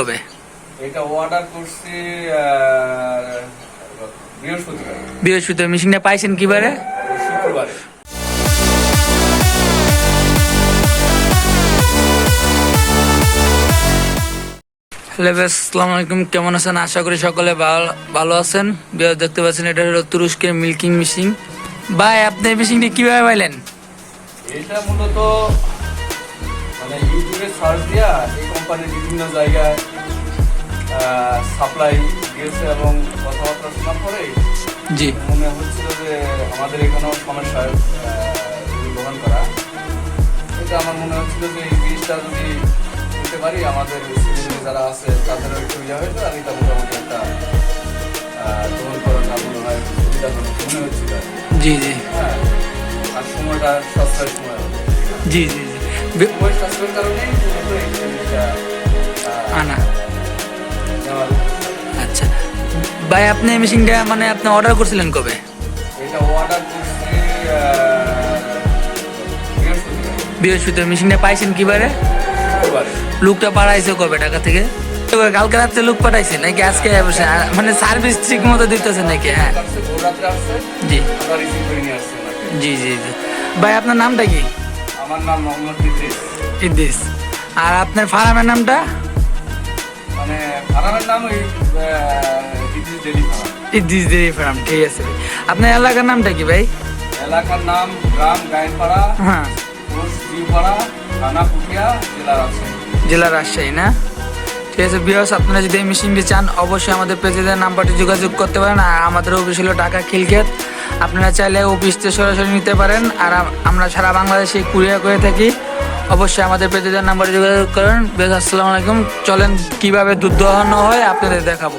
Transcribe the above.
হবে? এটা অর্ডার করছি বৃহস্পতিবার। বৃহস্পতিবার। মেশিনটা পাইছেন কিবারে? শুক্রবারে। হ্যালো ভাই, আসসালামু আলাইকুম। কেমন আছেন? আশা করি সকলে ভালো আছেন। দেখতে পাচ্ছেন এটা হলো তুরস্কের মিল্কিং মেশিন। ভাই আপনি এই মেশিনটি কিভাবে পাইলেন? এটা মূলত মানে ইউটিউবে সার্চ দিয়া এই কোম্পানির বিভিন্ন জায়গায় সাপ্লাই দিয়েছে এবং কথাবার্তা শোনার পরে জি মনে হচ্ছিল যে আমাদের এখানেও সমস্যা গ্রহণ করা। এটা আমার মনে হচ্ছিল যে এই জিনিসটা যদি দিতে পারি আমাদের সিভিলে যারা আছে তাদেরও একটু ইয়ে হয়েছে, আর এটা মোটামুটি একটা গ্রহণ করাটা মনে হয় সুবিধাজনক মনে হচ্ছিল। জি জি হ্যাঁ, আর সময়টা সাশ্রয় সময় হবে। জি জি জি সময় সাশ্রয়ের কারণেই মূলত এই জিনিসটা আনা। নেওয়ার। আচ্ছা ভাই, আপনি এই মেশিনটা মানে আপনি অর্ডার করছিলেন কবে? এটা অর্ডার করছি বৃহস্পতিবার। বৃহস্পতিবার। মেশিনটা পাইছেন কিবারে? শুক্রবারে। লোকটা পাঠাইছে কবে ঢাকা থেকে? কালকে রাত্রে লোক পাঠাইছে নাকি আজকে মানে সার্ভিস ঠিক মতো দিতেছে নাকি? হ্যাঁ ভোর রাত্রে আসছে, জি আবার রিসিভ করে নিয়ে আসছে ওনাকে। জি জি জি। ভাই আপনার নামটা কি? আমার নাম মোহাম্মদ ইদ্রিস। ইদ্রিস। আর আপনার ফার্মের নামটা? মানে ফার্মের নাম ওই Idris dairy farm. Idris dairy farm, ঠিক আছে ভাই। আপনার এলাকার নামটা কি ভাই? এলাকার নাম গ্রাম গাইনপাড়া, হ্যাঁ, পোস্ট জিউপাড়া, থানা পুঠিয়া, জেলা রাজশাহী। জেলা রাজশাহী না? ঠিক আছে ভিউয়ার্স, আপনারা যদি এই মেশিনটি চান অবশ্যই আমাদের পেজের নাম্বারটি যোগাযোগ করতে পারেন। আর আমাদের অফিস হলো ঢাকা খিলক্ষেত। আপনারা চাইলে অফিস থেকে সরাসরি নিতে পারেন। আর আমরা সারা বাংলাদেশে কুরিয়ার করে থাকি। অবশ্যই আমাদের পেজের নাম্বারে যোগাযোগ করেন। বেশ, আসসালামু আলাইকুম। চলেন কিভাবে দুধ দোহানো হয় আপনাদের দেখাবো।